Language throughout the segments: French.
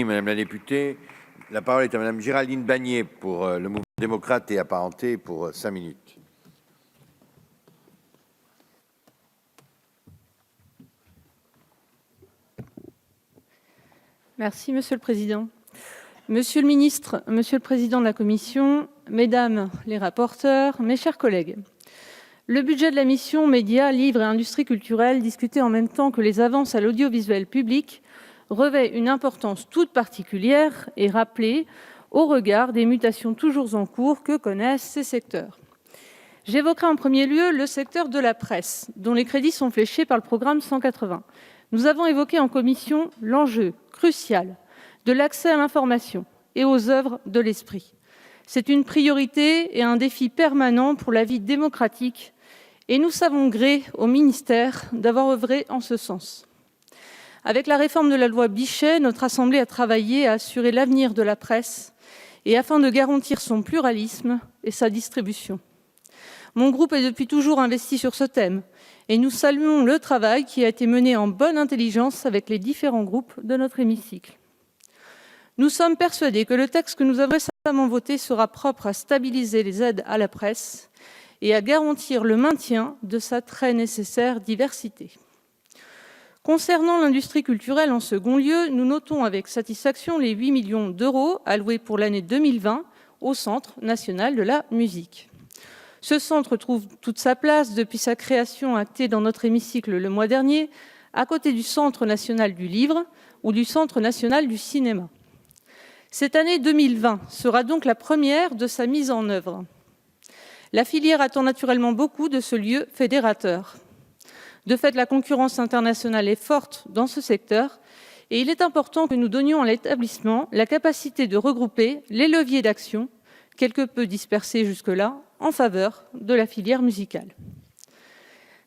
Madame la députée. La parole est à Madame Géraldine Bagné pour le mouvement démocrate et apparenté pour 5 minutes. Merci, Monsieur le Président. Monsieur le Ministre, Monsieur le Président de la Commission, Mesdames les rapporteurs, mes chers collègues, le budget de la mission Médias, livres et industries culturelles, discuté en même temps que les avances à l'audiovisuel public, revêt une importance toute particulière et rappelée au regard des mutations toujours en cours que connaissent ces secteurs. J'évoquerai en premier lieu le secteur de la presse, dont les crédits sont fléchés par le programme 180. Nous avons évoqué en commission l'enjeu crucial de l'accès à l'information et aux œuvres de l'esprit. C'est une priorité et un défi permanent pour la vie démocratique, et nous savons gré au ministère d'avoir œuvré en ce sens. Avec la réforme de la loi Bichet, notre Assemblée a travaillé à assurer l'avenir de la presse et afin de garantir son pluralisme et sa distribution. Mon groupe est depuis toujours investi sur ce thème et nous saluons le travail qui a été mené en bonne intelligence avec les différents groupes de notre hémicycle. Nous sommes persuadés que le texte que nous avons récemment voté sera propre à stabiliser les aides à la presse et à garantir le maintien de sa très nécessaire diversité. Concernant l'industrie culturelle en second lieu, nous notons avec satisfaction les 8 millions d'euros alloués pour l'année 2020 au Centre national de la musique. Ce centre trouve toute sa place depuis sa création actée dans notre hémicycle le mois dernier, à côté du Centre national du livre ou du Centre national du cinéma. Cette année 2020 sera donc la première de sa mise en œuvre. La filière attend naturellement beaucoup de ce lieu fédérateur. De fait, la concurrence internationale est forte dans ce secteur et il est important que nous donnions à l'établissement la capacité de regrouper les leviers d'action, quelque peu dispersés jusque-là, en faveur de la filière musicale.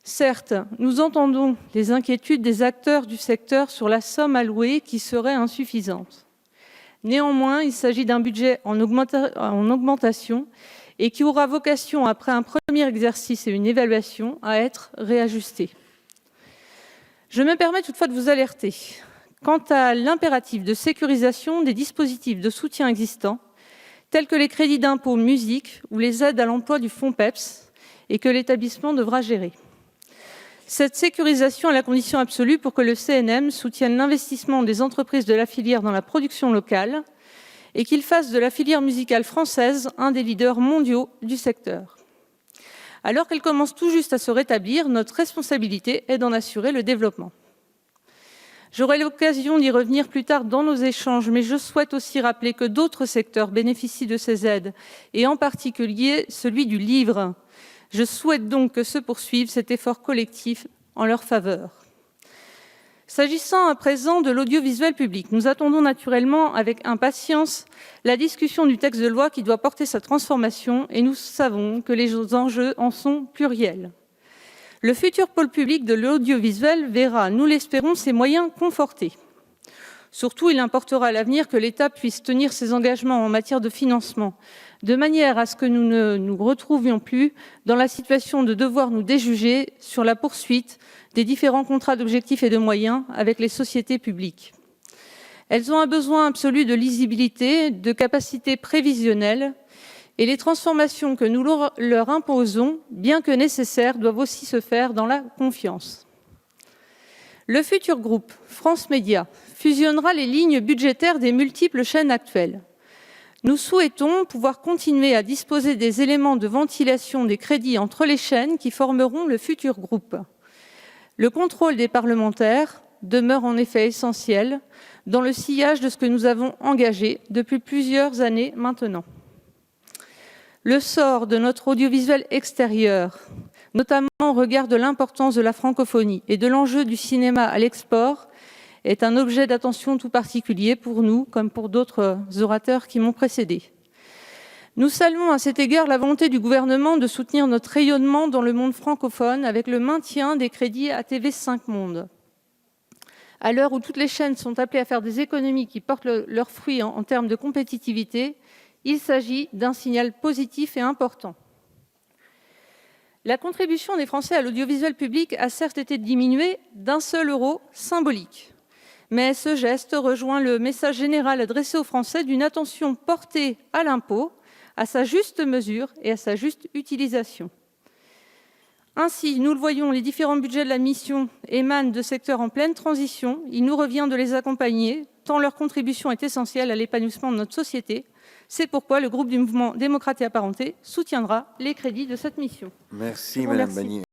Certes, nous entendons les inquiétudes des acteurs du secteur sur la somme allouée qui serait insuffisante. Néanmoins, il s'agit d'un budget en augmentation et qui aura vocation, après un premier exercice et une évaluation, à être réajusté. Je me permets toutefois de vous alerter quant à l'impératif de sécurisation des dispositifs de soutien existants, tels que les crédits d'impôt musique ou les aides à l'emploi du fonds PEPS, et que l'établissement devra gérer. Cette sécurisation est la condition absolue pour que le CNM soutienne l'investissement des entreprises de la filière dans la production locale et qu'il fasse de la filière musicale française un des leaders mondiaux du secteur. Alors qu'elle commence tout juste à se rétablir, notre responsabilité est d'en assurer le développement. J'aurai l'occasion d'y revenir plus tard dans nos échanges, mais je souhaite aussi rappeler que d'autres secteurs bénéficient de ces aides, et en particulier celui du livre. Je souhaite donc que se poursuive cet effort collectif en leur faveur. S'agissant à présent de l'audiovisuel public, nous attendons naturellement avec impatience la discussion du texte de loi qui doit porter sa transformation et nous savons que les enjeux en sont pluriels. Le futur pôle public de l'audiovisuel verra, nous l'espérons, ses moyens confortés. Surtout, il importera à l'avenir que l'État puisse tenir ses engagements en matière de financement, de manière à ce que nous ne nous retrouvions plus dans la situation de devoir nous déjuger sur la poursuite des différents contrats d'objectifs et de moyens avec les sociétés publiques. Elles ont un besoin absolu de lisibilité, de capacité prévisionnelle, et les transformations que nous leur imposons, bien que nécessaires, doivent aussi se faire dans la confiance. Le futur groupe France Médias fusionnera les lignes budgétaires des multiples chaînes actuelles. Nous souhaitons pouvoir continuer à disposer des éléments de ventilation des crédits entre les chaînes qui formeront le futur groupe. Le contrôle des parlementaires demeure en effet essentiel dans le sillage de ce que nous avons engagé depuis plusieurs années maintenant. Le sort de notre audiovisuel extérieur, notamment au regard de l'importance de la francophonie et de l'enjeu du cinéma à l'export, est un objet d'attention tout particulier pour nous, comme pour d'autres orateurs qui m'ont précédé. Nous saluons à cet égard la volonté du gouvernement de soutenir notre rayonnement dans le monde francophone avec le maintien des crédits à TV5 Monde. À l'heure où toutes les chaînes sont appelées à faire des économies qui portent leurs fruits en termes de compétitivité, il s'agit d'un signal positif et important. La contribution des Français à l'audiovisuel public a certes été diminuée d'1 seul euro symbolique. Mais ce geste rejoint le message général adressé aux Français d'une attention portée à l'impôt, à sa juste mesure et à sa juste utilisation. Ainsi, nous le voyons, les différents budgets de la mission émanent de secteurs en pleine transition. Il nous revient de les accompagner, tant leur contribution est essentielle à l'épanouissement de notre société. C'est pourquoi le groupe du Mouvement démocrate et apparenté soutiendra les crédits de cette mission. Merci, Madame Bannier.